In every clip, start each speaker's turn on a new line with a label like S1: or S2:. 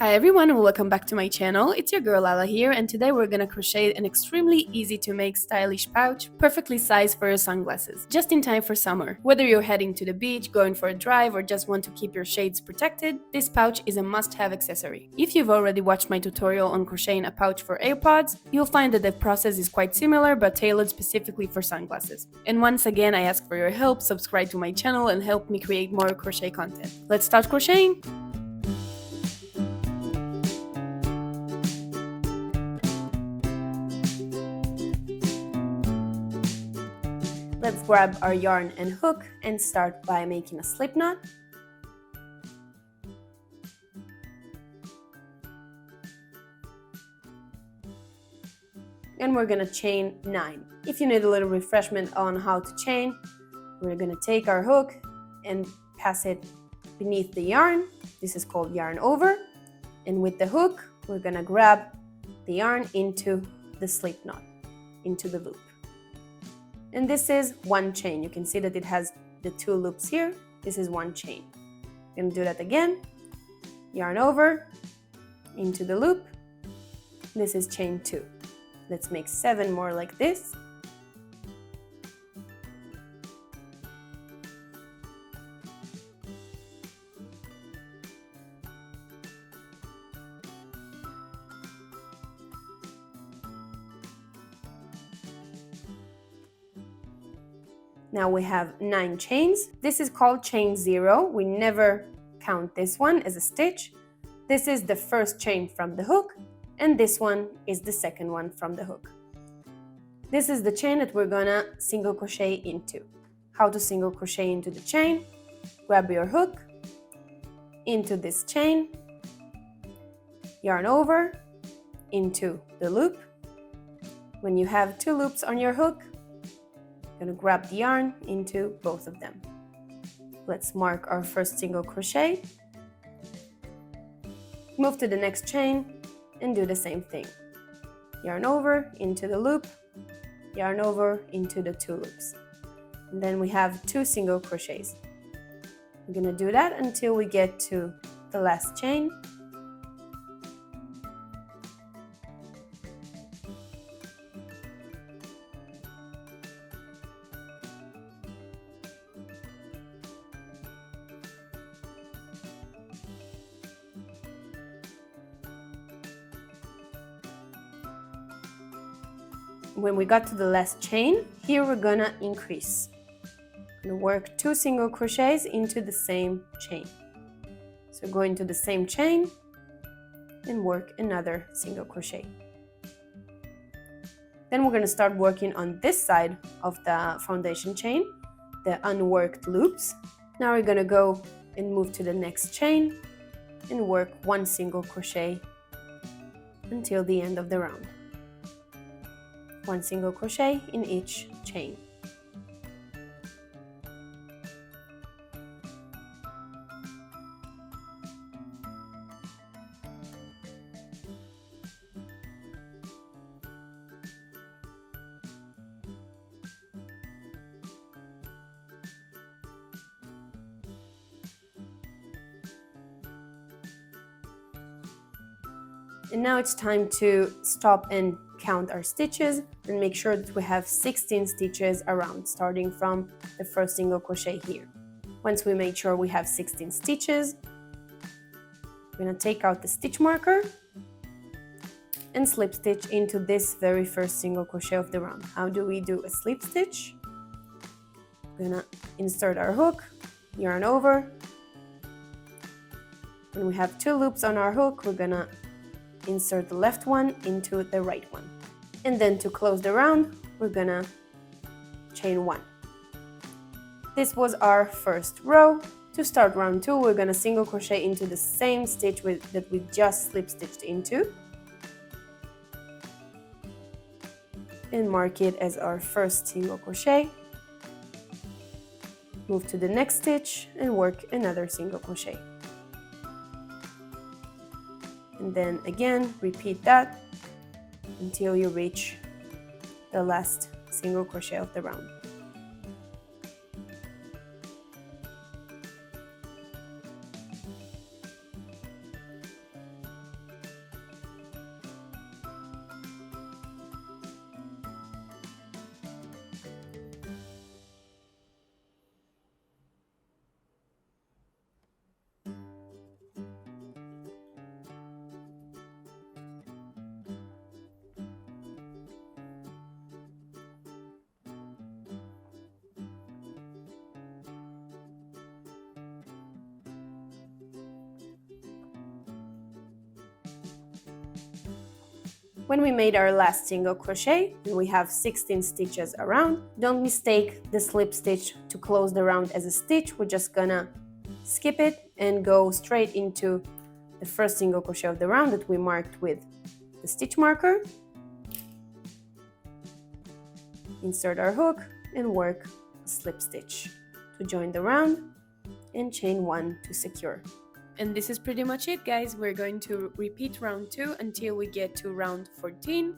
S1: Hi everyone and welcome back to my channel. It's your girl Lala here, and today we're gonna crochet an extremely easy to make stylish pouch, perfectly sized for your sunglasses, just in time for summer. Whether you're heading to the beach, going for a drive, or just want to keep your shades protected, this pouch is a must-have accessory. If you've already watched my tutorial on crocheting a pouch for AirPods, you'll find that the process is quite similar but tailored specifically for sunglasses. And once again, I ask for your help, subscribe to my channel and help me create more crochet content. Let's start crocheting! Let's grab our yarn and hook and start by making a slip knot. And we're gonna chain 9. If you need a little refreshment on how to chain, we're gonna take our hook and pass it beneath the yarn. This is called yarn over. And with the hook, we're gonna grab the yarn into the slip knot, into the loop. And this is one chain. You can see that it has the 2 loops here. This is one chain. I'm going to do that again. Yarn over, into the loop. This is chain 2. Let's make 7 more like this. Now we have 9 chains. This is called chain 0. We never count this one as a stitch. This is the first chain from the hook, and this one is the second one from the hook. This is the chain that we're gonna single crochet into. How to single crochet into the chain? Grab your hook, into this chain, yarn over, into the loop. When you have 2 loops on your hook, going to grab the yarn into both of them. Let's mark our first single crochet, move to the next chain and do the same thing. Yarn over into the loop, yarn over into the 2 loops. And then we have 2 single crochets. We're going to do that until we get to the last chain. When we got to the last chain, here we're gonna increase. We're gonna work 2 single crochets into the same chain. So go into the same chain and work another single crochet. Then we're gonna start working on this side of the foundation chain, the unworked loops. Now we're gonna go and move to the next chain and work 1 single crochet until the end of the round. 1 single crochet in each chain. And now it's time to stop and count our stitches and make sure that we have 16 stitches around, starting from the first single crochet here. Once we make sure we have 16 stitches, we're going to take out the stitch marker and slip stitch into this very first single crochet of the round. How do we do a slip stitch? We're going to insert our hook, yarn over. When we have 2 loops on our hook, we're going to insert the left one into the right one. And then to close the round, we're gonna chain 1. This was our first row. To start round 2, we're gonna single crochet into the same stitch that we just slip stitched into. And mark it as our first single crochet. Move to the next stitch and work another single crochet. And then again, repeat that until you reach the last single crochet of the round. When we made our last single crochet and we have 16 stitches around, don't mistake the slip stitch to close the round as a stitch. We're just gonna skip it and go straight into the first single crochet of the round that we marked with the stitch marker. Insert our hook and work a slip stitch to join the round and chain 1 to secure. And this is pretty much it, guys. We're going to repeat round 2 until we get to round 14.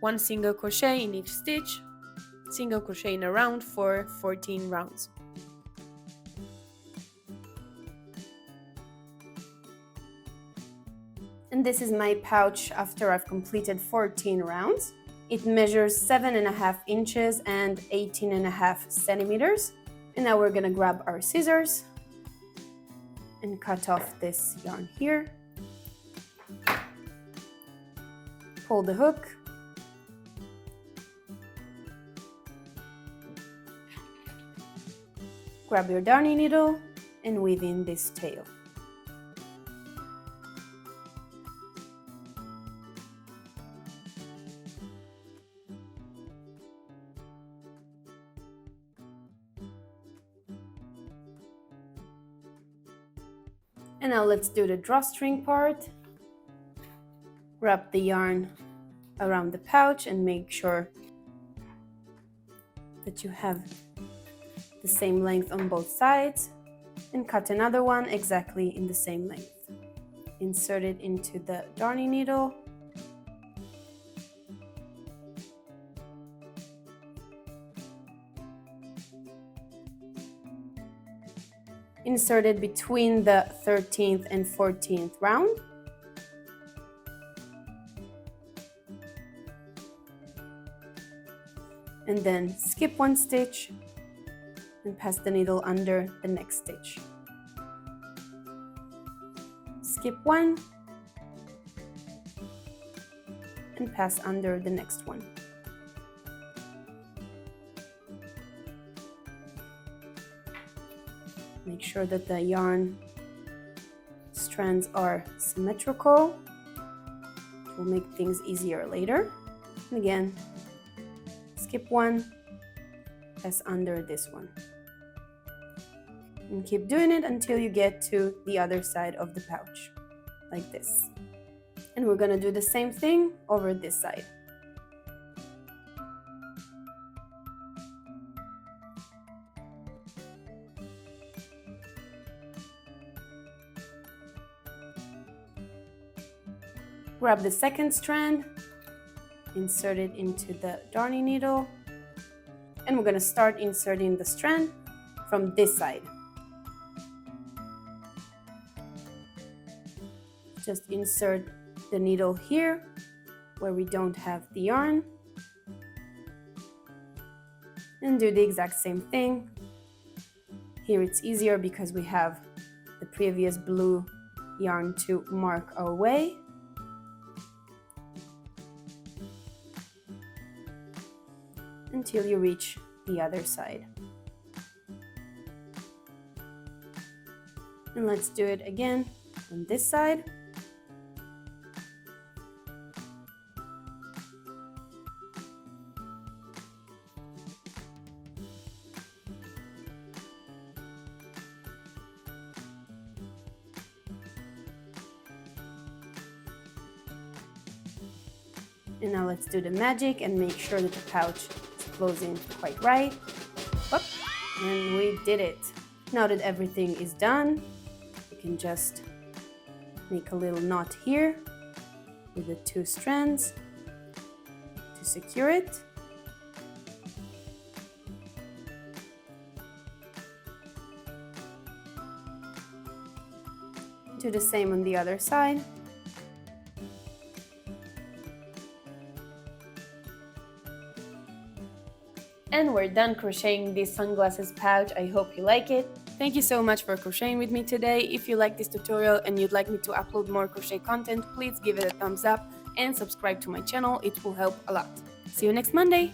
S1: 1 single crochet in each stitch, single crochet in a round for 14 rounds. And this is my pouch after I've completed 14 rounds. It measures 7.5 inches and 18.5 centimeters. And now we're gonna grab our scissors and cut off this yarn here. Pull the hook. Grab your darning needle and weave in this tail. And now let's do the drawstring part. Wrap the yarn around the pouch and make sure that you have the same length on both sides, and cut another one exactly in the same length. Insert it into the darning needle. Insert it between the 13th and 14th round. And then skip 1 stitch and pass the needle under the next stitch. Skip 1 and pass under the next one. Make sure that the yarn strands are symmetrical. It will make things easier later. And again, skip 1, pass under this one. And keep doing it until you get to the other side of the pouch, like this. And we're gonna do the same thing over this side. Grab the second strand, insert it into the darning needle, and we're going to start inserting the strand from this side. Just insert the needle here where we don't have the yarn, and do the exact same thing. Here it's easier because we have the previous blue yarn to mark our way. Until you reach the other side. And let's do it again on this side. And now let's do the magic and make sure that the pouch closing quite right. Whoop. And we did it. Now that everything is done, you can just make a little knot here with the 2 strands to secure it. Do the same on the other side. And we're done crocheting this sunglasses pouch. I hope you like it. Thank you so much for crocheting with me today. If you like this tutorial and you'd like me to upload more crochet content, please give it a thumbs up and subscribe to my channel. It will help a lot. See you next Monday!